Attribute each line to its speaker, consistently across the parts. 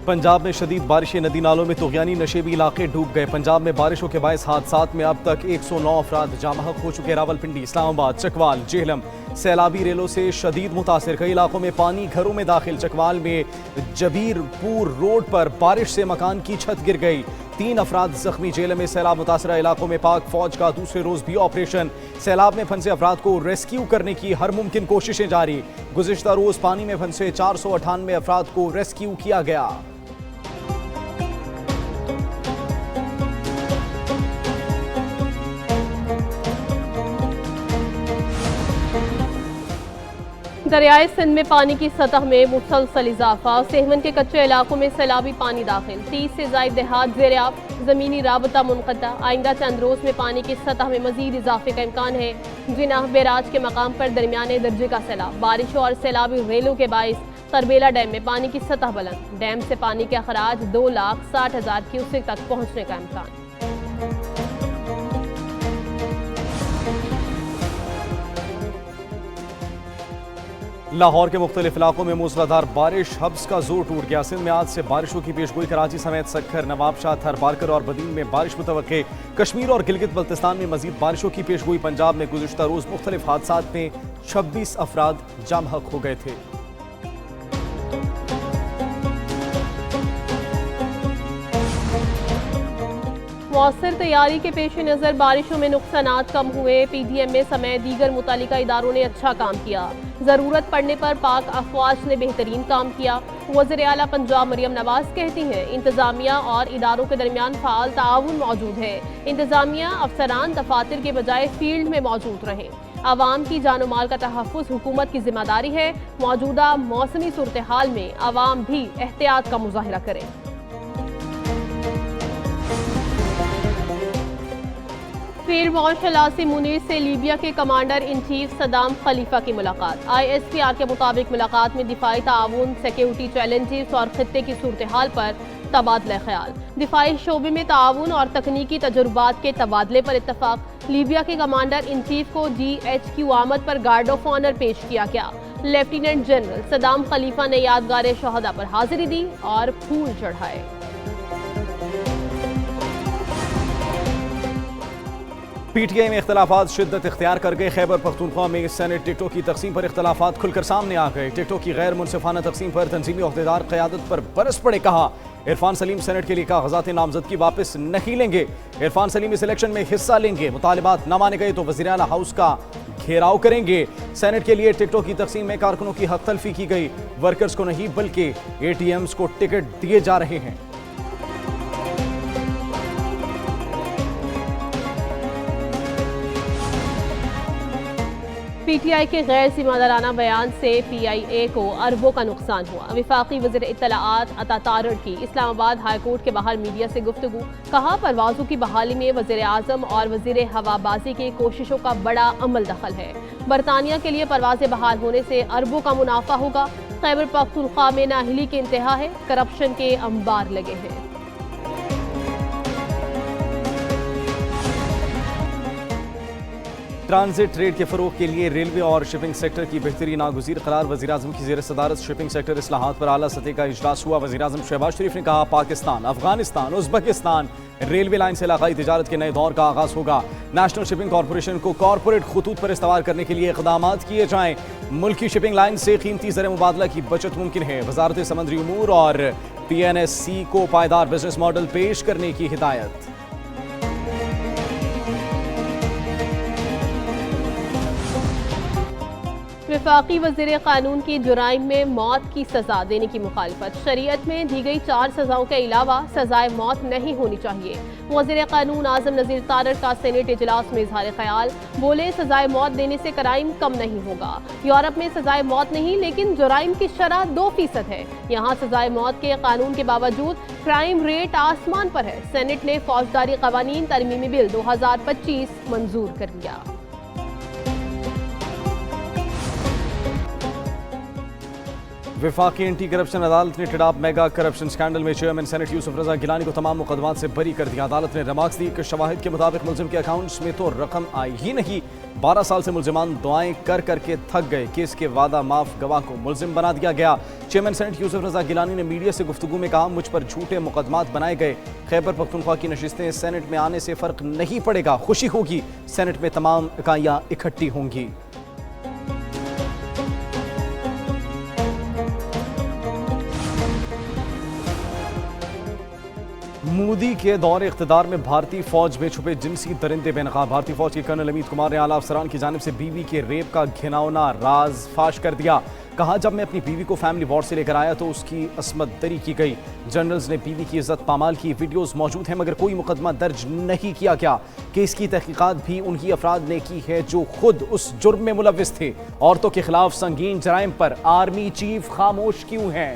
Speaker 1: पंजाब में शदीद बारिशें, नदी नालों में तुग़यानी नशेबी इलाके डूब गए। पंजाब में बारिशों के बायस हादसात में अब तक 109 अफराद जामहक हो चुके। रावलपिंडी, इस्लामाबाद, चकवाल, जेहलम सैलाबी रेलों से शदीद मुतासिर। कई इलाकों में पानी घरों में दाखिल। चकवाल में जबीरपुर रोड पर बारिश से मकान की छत गिर गई। 3 अफराद जख्मी। जेहलम में सैलाब मुतासरा इलाकों में पाक फौज का दूसरे रोज भी ऑपरेशन। सैलाब में फंसे अफराद को रेस्क्यू करने की हर मुमकिन कोशिशें जारी। गुज़िश्ता रोज पानी में फंसे 498 अफराद को रेस्क्यू किया गया।
Speaker 2: दरियाए सिंध में पानी की सतह में मुसलसल इजाफा। सेहवन के कच्चे इलाकों में सैलाबी पानी दाखिल। 30 से ज़ायद देहात ज़ेर-ए-आब। ज़मीनी राबता मुनक़ता। आइंदा चंद रोज़ में पानी की सतह में मज़ीद इजाफे का इम्कान है। जिनाह बैराज के मकाम पर दरमियाने दर्जे का सैलाब। बारिशों और सैलाबी रेलों के बाइस तरबेला डैम में पानी की सतह बुलंद। डैम से पानी के अखराज 2,60,000 क्यूसेक तक पहुँचने का इम्कान।
Speaker 1: लाहौर के मुख्तलिफ इलाकों में मूसलाधार बारिश। हब्स का जोर टूट गया। सिंध में आज से बारिशों की पेशगोई। कराची समेत सक्खर, नवाबशाह, थर, बारकर और बदीन में बारिश मुतवक्के। कश्मीर और गिलगित बल्तिस्तान में मजीद बारिशों की पेशगोई। पंजाब में गुज़िश्ता रोज मुख्तलिफ हादसात में 26 अफराद जामहक हो गए थे।
Speaker 2: मौसर तैयारी के पेश नज़र बारिशों में नुकसानात कम हुए। PDMA समेत दीगर मुतालिका इदारों ने अच्छा काम किया। ज़रूरत पड़ने पर पाक अफवाज ने बेहतरीन काम किया। वज़ीर आला पंजाब मरियम नवाज कहती हैं, इंतज़ामिया और इदारों के दरमियान फ़ाल ताउन मौजूद है। इंतज़ामिया अफसरान दफातर के बजाय फील्ड में मौजूद रहें। आवाम की जानो माल का तहफ़्फ़ुज़ हुकूमत की जिम्मेदारी है। मौजूदा मौसमी सूरत हाल में आवाम भी एहतियात का मुजाहिरा करें। फील्ड मार्शल आसिम मुनीर से लीबिया के कमांडर इन चीफ सदाम खलीफा की मुलाकात। ISPR के मुताबिक मुलाकात में दिफाई ताउन, सिक्योरिटी चैलेंजेस और खित्ते की सूरत हाल पर तबादला ख्याल। दिफाई शोबे में ताउन और तकनीकी तजुर्बात के तबादले पर इत्तफाक। लीबिया के कमांडर इन चीफ को GHQ आमद पर गार्ड ऑफ ऑनर पेश किया गया। लेफ्टिनेंट जनरल सदाम खलीफा ने यादगार शहदा पर हाजिरी दी और फूल चढ़ाए।
Speaker 1: PTI में इख्तलाफात शिद्दत इख्तियार कर गए। खैबर पख्तूनख्वा में सेनेट टिकटों की तकसीम पर इख्तलाफात खुलकर सामने आ गए। टिकटों की गैर मुनसिफाना तकसीम पर तंजीमी अहदेदार क़यादत पर बरस पड़े। कहा, इरफान सलीम सेनेट के लिए कागजात नामजदगी वापस नहीं लेंगे। इरफान सलीम इस इलेक्शन में हिस्सा लेंगे। मुतालिबात न माने गए तो वज़ीर आला हाउस का घेराव करेंगे। सेनेट के लिए टिकटों की तकसीम में कारकुनों की हक तलफी की गई। वर्कर्स को नहीं बल्कि ATMs को टिकट दिए जा रहे हैं।
Speaker 2: PTI के गैर जिम्मेदाराना बयान से PIA को अरबों का नुकसान हुआ। वफाकी वज़ीर इत्तलाआत अता तारड़ की इस्लामाबाद हाई कोर्ट के बाहर मीडिया से गुफ्तगू। कहा, परवाज़ों की बहाली में वज़ीर आज़म और वज़ीर हवाबाजी की कोशिशों का बड़ा अमल दखल है। बरतानिया के लिए परवाज़ें बहाल होने से अरबों का मुनाफा होगा। खैबर पख्तूनख्वा में नाअहली के इंतहा है। करप्शन के अंबार लगे हैं।
Speaker 1: ट्रांजिट ट्रेड के फरोग के लिए रेलवे और शिपिंग सेक्टर की बेहतरी नागुज़ीर करार। वज़ीर आज़म की ज़ेर सदारत शिपिंग सेक्टर इस्लाहात पर आला सतह का इजलास हुआ। वज़ीर आज़म शहबाज शरीफ ने कहा, Pakistan, Afghanistan, Uzbekistan railway line से इलाकाई तिजारत के नए दौर का आगाज़ होगा। नेशनल शिपिंग कॉरपोरेशन को कॉरपोरेट खतूत पर इस्तेमाल करने के लिए इक़दामात किए जाएँ। मुल्की शिपिंग लाइन से कीमती ज़र मुबादला की बचत मुमकिन है। वज़ारत समंदरी उमूर और PNSC को पायदार बिजनेस मॉडल पेश करने की हिदायत।
Speaker 2: वफाकी वज़ीर क़ानून की जुराइम में मौत की सज़ा देने की मुखालफत। शरीयत में दी गई 4 सज़ाओं के अलावा सज़ाए मौत नहीं होनी चाहिए। वज़ीर क़ानून आज़म नज़ीर तारड़ का सेनेट इजलास में इज़हार ख्याल। बोले, सज़ाए मौत देने से क्राइम कम नहीं होगा। यूरोप में सज़ाए मौत नहीं लेकिन जुराइम की शरह 2% है। यहाँ सज़ाए मौत के कानून के बावजूद क्राइम रेट आसमान पर है। सेनेट ने फौजदारी क़वानीन तरमीमी बिल 2025 मंजूर कर लिया।
Speaker 1: वफाकी एंटी करप्शन अदालत ने टिडाप मेगा करप्शन स्कैंडल में चेयरमैन सेनेट यूसुफ रजा गिलानी को तमाम मुकदमात से बरी कर दिया। अदालत ने रिमार्क्स दी कि शवाहिद के मुताबिक मुलजिम के अकाउंट्स में तो रकम आई ही नहीं, 12 साल से मुलजिमान दुआएं कर करके थक गए। केस के वादा माफ गवाह को मुलजिम बना दिया गया। चेयरमैन सेनेट यूसुफ रजा गिलानी ने मीडिया से गुफ्तगू में कहा, मुझ पर झूठे मुकदमात बनाए गए। खैबर पख्तूनख्वा की नशिस्तें सेनेट में आने से फर्क नहीं पड़ेगा, खुशी होगी, सेनेट में तमाम इकाइयां इकट्ठी होंगी। मोदी के दौर इख्तिदार में भारतीय फौज में छुपे जिनसी दरिंदे बेनकाब। भारतीय फौज के कर्नल अमित कुमार ने आला अफसरान की जानिब से बीवी के रेप का घिनौना राज फाश कर दिया। कहा, जब मैं अपनी बीवी को फैमिली वार्ड से लेकर आया तो उसकी असमत दरी की गई। जनरल्स ने बीवी की इज्जत पामाल की। वीडियोस मौजूद हैं मगर कोई मुकदमा दर्ज नहीं किया गया। केस की तहकीकात भी उन्हीं अफराद ने की है जो खुद उस जुर्म में मुलव्विस थे। औरतों के खिलाफ संगीन जराइम पर आर्मी चीफ खामोश क्यों हैं?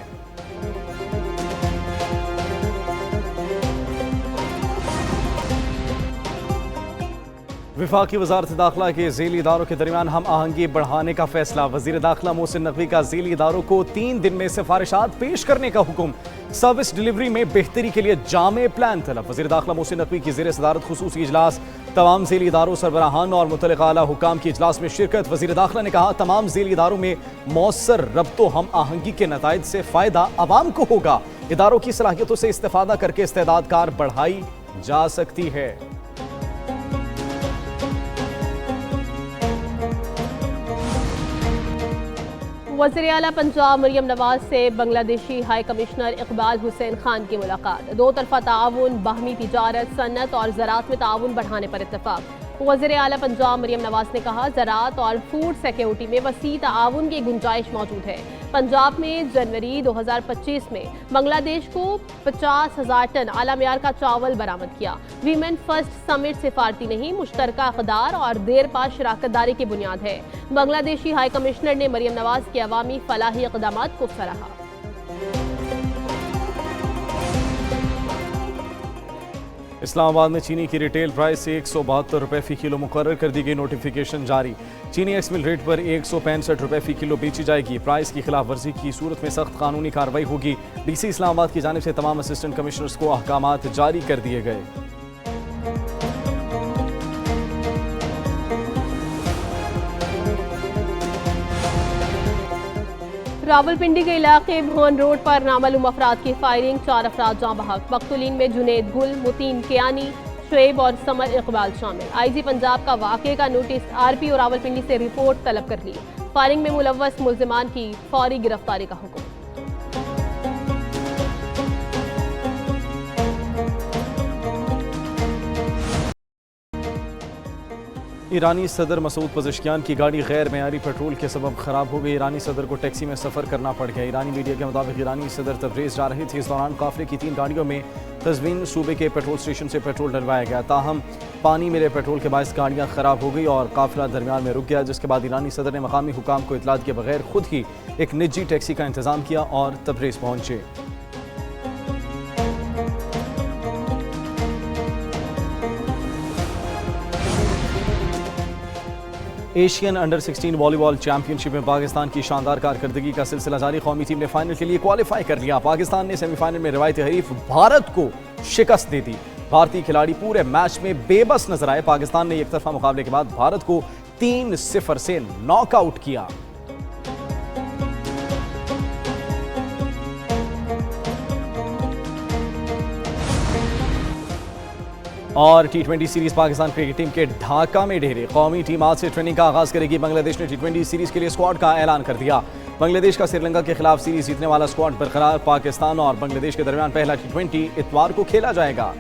Speaker 1: वफाकी वजारत दाखिला के ज़ेली इदारों के दरमियान हम आहंगी बढ़ाने का फैसला। वज़ीर दाखिला मोहसिन नकवी का ज़ेली इदारों को 3 दिन में सिफारिशात पेश करने का हुक्म। सर्विस डिलीवरी में बेहतरी के लिए जामे प्लान तलब। वज़ीर दाखिला मोहसिन नकवी की ज़ेर सदारत खुसूसी इजलास। तमाम ज़ेली इदारों सरबराहान और मुतल्लिक़ आला हुकाम की इजलास में शिरकत। वज़ीर दाखिला ने कहा, तमाम ज़ेली इदारों में मौसर रब्तो हम आहंगी के नताइज से फ़ायदा अवाम को होगा। इदारों की सलाहियतों से इस्तेफादा करके इस्तेदाद कार बढ़ाई जा सकती है।
Speaker 2: वज़ीर आला पंजाब मरियम नवाज से बांग्लादेशी हाई कमिश्नर इकबाल हुसैन खान की मुलाकात। 2 तरफ़ा ताउन, बाहमी तिजारत, सन्नत और ज़राअत में ताउन बढ़ाने पर इत्तफ़ाक़। वज़ीर आला पंजाब मरियम नवाज ने कहा, ज़राअत और फूड सिक्योरिटी में वसी ताउन की गुंजाइश मौजूद है। पंजाब में जनवरी 2025 में बांग्लादेश को 50,000 टन आला मियार का चावल बरामद किया। वीमेन फर्स्ट समिट सिफारती नहीं, मुश्तरका अक़दार और देर पा शराकतदारी की बुनियाद है। बांग्लादेशी हाई कमिश्नर ने मरियम नवाज के अवामी फलाही इक़दामात को सराहा।
Speaker 1: इस्लामाबाद में चीनी की रिटेल प्राइस से 172 रुपये फ़ी किलो मुकर्रर कर दी गई। नोटिफिकेशन जारी। चीनी एक्स मिल रेट पर 165 रुपये फ़ी किलो बेची जाएगी। प्राइस की खिलाफ वर्जी की सूरत में सख्त कानूनी कार्रवाई होगी। DC इस्लामाबाद की जानिब से तमाम असिस्टेंट कमिश्नर्स को अहकामात जारी कर दिए गए।
Speaker 2: रावलपिंडी के इलाके भवन रोड पर नामालूम अफराद की फायरिंग, 4 अफराद जाँ बहक। मकतूलीन में जुनेद गुल, मुतीन कियानी, शुएब और समर इकबाल शामिल। IG पंजाब का वाक़े का नोटिस RP और रावलपिंडी से रिपोर्ट तलब कर ली। फायरिंग में मुलव्वस मुल्जिमान की फौरी गिरफ्तारी का हुक्म।
Speaker 1: ईरानी सदर मसूद पज़ेश्कियान की गाड़ी गैर मयारी पेट्रोल के सबब खराब हो गई। ईरानी सदर को टैक्सी में सफ़र करना पड़ गया। ईरानी मीडिया के मुताबिक ईरानी सदर तब्रेज़ जा रहे थे। इस दौरान काफिले की 3 गाड़ियों में कज़वीन सूबे के पेट्रोल स्टेशन से पेट्रोल डलवाया गया। ताहम पानी मिले पेट्रोल के बायस गाड़ियाँ खराब हो गई और काफिला दरमियान में रुक गया, जिसके बाद ईरानी सदर ने मकामी हुकाम को इतलात के बगैर खुद ही एक निजी टैक्सी का इंतज़ाम किया और तब्रेज़ पहुँचे। एशियन अंडर 16 वॉलीबॉल चैंपियनशिप में पाकिस्तान की शानदार कारकर्दगी का सिलसिला जारी। कौमी टीम ने फाइनल के लिए क्वालिफाई कर लिया। पाकिस्तान ने सेमीफाइनल में रिवायती हरीफ भारत को शिकस्त दे दी। भारतीय खिलाड़ी पूरे मैच में बेबस नजर आए। पाकिस्तान ने एक तरफा मुकाबले के बाद भारत को 3-0 से नॉकआउट किया। और T20 series Pakistan cricket team के ढाका में ढेरे। कौमी टीम आज से ट्रेनिंग का आगाज करेगी। बांग्लादेश ने T20 सीरीज के लिए स्क्वाड का ऐलान कर दिया। बांग्लादेश का श्रीलंका के खिलाफ सीरीज जीतने वाला स्क्वाड बरकरार। पाकिस्तान और बांग्लादेश के दरमियान पहला T20 इतवार को खेला जाएगा।